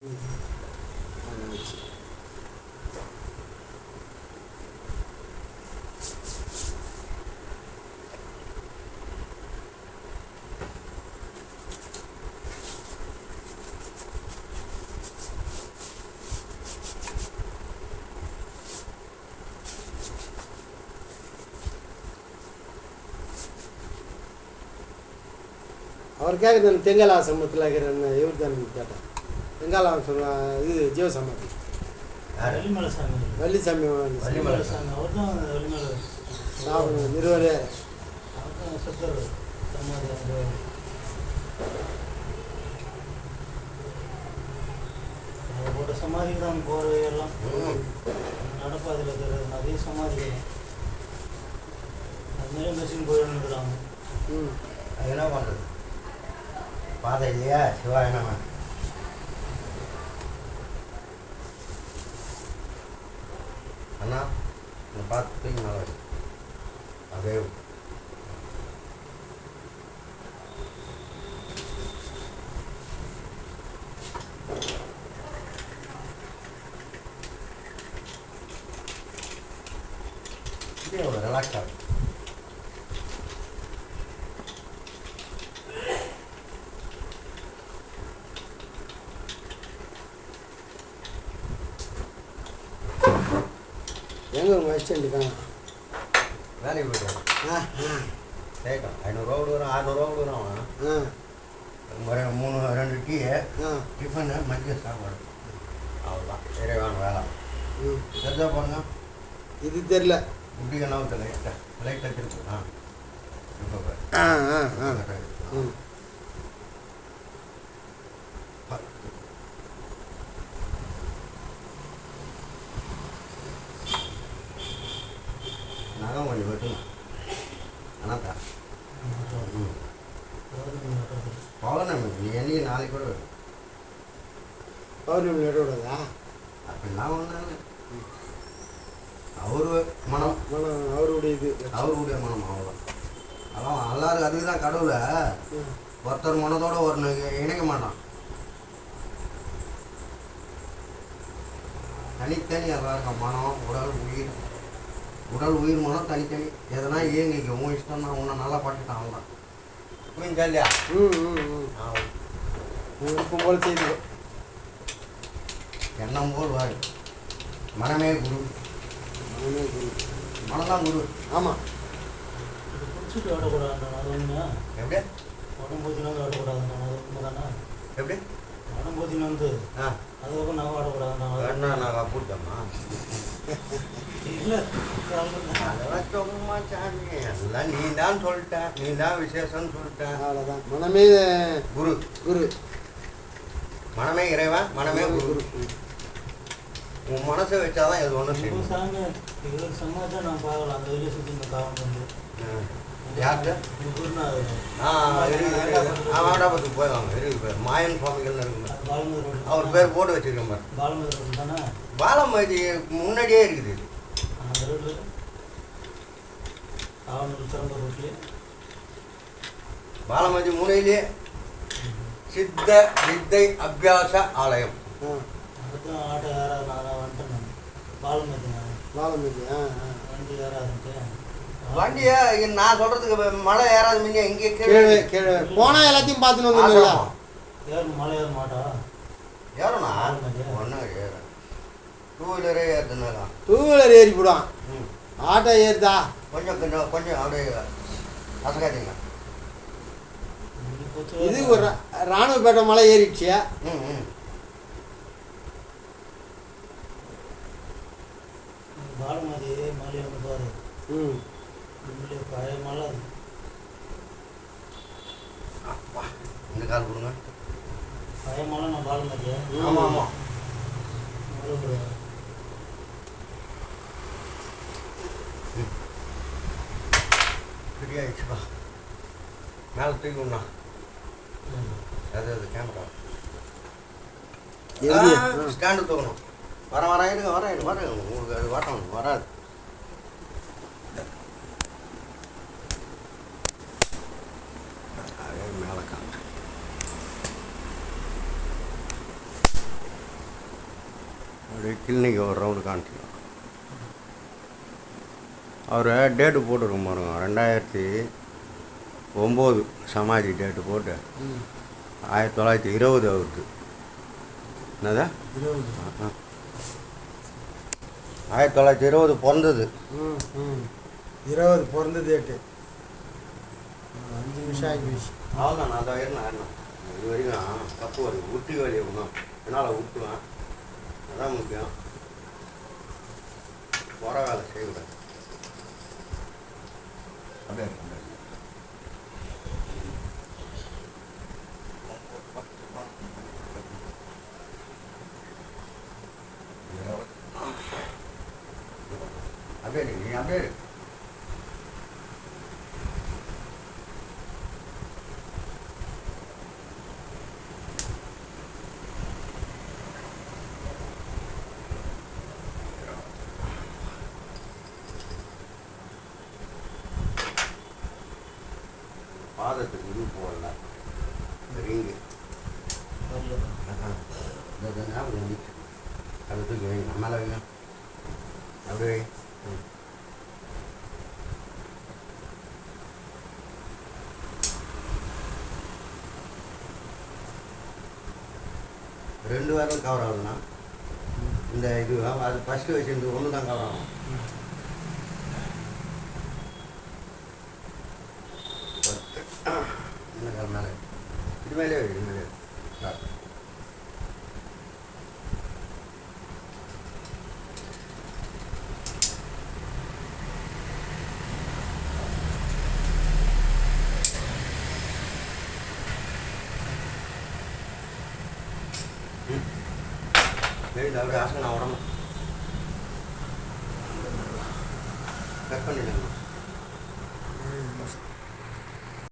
அவர் கேட்குறது தெங்கால ஆசிரமத்தில் இருக்கிற இவர் தான் கேட்டேன். தெங்கால ஆசிரமம் இது ஜீவசமாதி வள்ளிமலை சாமி வள்ளிசாமி வள்ளிமலை சாமி அவர் தான் வள்ளிமலை நிறுவனர். அவர் தான் சித்தர் சமாதி அந்த அவரோட சமாதிக்கு தான் போகிற எல்லாம் நடப்பாதையில் இருக்கிற நிறைய சமாதிகள் அதுமாரி மெஷின் போயிடுறாங்க. அது என்ன பண்ணுறது? பாதை இல்லையா? சிவா என்னமா அண்ணா இந்த பார்த்து தூக்கி நல்லா அப்படியே ஒரு ரிலாக்ஸ் ஆகும். எங்கே உங்கள் அசிஸ்டண்ட்டுக்கான வேலைக்கு போய்ட்டு கேட்கும். 500 கொடுக்குறான், 600 கொடுக்குறான். அவன் 2 டீ டிஃபனு மதிய சாப்பாடு அவ்வளோதான். இறைவான வேலை தெரிஞ்சா போங்க. இது தெரில இப்படி என்ன லைட்டாக திருப்பு. இப்போ நகம் கொஞ்சம் வெட்டணும். அண்ணாத்தா பௌர்ணமி நீ என்னைக்கு நாளைக்கு கூட வரும். பௌர்ணமி நடுவிடதா அப்படிலாம் ஒன்றும் அவரு மனம் அவருடைய இது அவருடைய மனம் அவ்வளோதான். அதான் எல்லாரும் அதுக்கு தான் கடவுளை ஒருத்தர் மனதோட ஒரு இணைக்க மாட்டான். தனித்தனி எல்லாருக்கும் மனம் உடல் உயிர் மனம் தனித்தனி. எதனா இயங்கிக்க உன் இஷ்டம் தான். உன்னை நல்லா பட்டுட்டான் அவன் தான் புரிஞ்சா இல்லையா? விருப்பம் போல் செய்து எண்ணம் போல் வாழ. மனமே குரு. மனம்தான் குரு. ஆமாம். குடிச்சிட்டு ஆடக்கூடாது. அது ஒன்று எப்படி உடம்பு போத்தினா ஆடக்கூடாது. அது உண்மை தானே? எப்படி உடம்பு போத்தினா அதுக்கப்புறம் நான் ஆடக்கூடாது. என்ன நான் போட்டோம்மா இல்லை அதெல்லாம் சும்மா சாமி. எல்லாம் நீ தான் சொல்லிட்டேன். நீ தான் விசேஷம்னு சொல்லிட்டேன். அவ்வளோதான். மனமே குரு. குரு மனமே இறைவன், மனமே குரு. உன் மனசை வச்சாதான் எது ஒன்றும் செய்யும். சாமி இவருக்கு சமாஜம் நான் பார்க்கலாம். அந்த வெளியே சுற்றி இந்த காவல் வந்து யார்கிட்ட வேண்டாபத்துக்கு போயிடுவாங்க. இருக்குது பேர் மாயன் சுவாமிகள்னு இருக்குங்க. அவர் பேர் போட்டு வச்சிருக்கேன் பாரு. பாலமதி தானே? பாலமதி முன்னாடியே இருக்குது. அந்த ரோட்டில் ஆவணூர் சிறந்த ரோட்லேயே பாலமதி முனையிலேயே சித்த வித்தை அபியாச ஆலயம். அதுக்கும் ஆட்டோ யாராவது நான் வந்துட்டேன். பாலமதி பாலமதி வண்டி யாராவது வண்டியை நான் சொல்கிறதுக்கு மழை ஏறாது. முன்னே இங்கே கீழே கீழே போனால் எல்லாத்தையும் பார்த்துன்னு வந்துடுங்களா? ஏறும் மழை ஏற மாட்டா? ஏறண்ணா ஒன்றும் ஏற. 2 வீலரே ஏறுதுனாக்கா 2 வீலர் ஏறி போடுவான். ஆட்டோ ஏறுதா? கொஞ்சம் கொஞ்சம் கொஞ்சம் அப்படியே அசகாதீங்க. இது ஒரு ராணுவப்பேட்டை மலை ஏறிடுச்சு. பாலமதி மலை வந்து பாரு. பழைய மலை அப்பா இந்த கால் கொடுங்க. பழைய மலை நான் பாலமதி. ஆமாம் ஆமாம். ஃப்ரீ ஆகிடுச்சுப்பா. மேலே தூக்கணும்ண்ணா. அது கேமரா ஸ்டாண்டு தூக்கணும். வரேன் உங்களுக்கு அது வரணும் வராது. மேலே காட்டு அப்படியே கிளினிக்கு ஒரு ரவுண்டு காமிச்சிக்கலாம். அவர் டேட்டு போட்டுருக்க பாருங்க, 2009 சமாதி டேட்டு போட்டு 1920 அவருக்கு. என்னதா 1920 பிறந்தது. 20 பிறந்த டேட்டு. 5 நிமிஷம் ஆகி போச்சு. அவ்வளோதான். நான் தான் ஏறினேன் இது வரைக்கும் தப்பு வருது. உருட்டி வலி ஒன்றும் என்னால் விட்டுவேன். அதான் முக்கியம். போகிற வேலை செய்யக்கூடாது. அப்படியே அப்படியே நீ அப்படியே பாதத்துக்கு இது போடல ரிங்கு ஞாபகம் வந்துச்சு. அது தூக்கி வைங்க, மேலே வைங்க. அப்படியே ரெண்டு வாரம் கவர் ஆகுதுண்ணா. இந்த இது அது ஃபஸ்ட்டு வச்சுருந்து ஒன்று தான் கவர் ஆகும். மேலே இது மேலே இது மேலே அப்படியே ஆசனம் உடம்பு கட் பண்ணிடலாம்.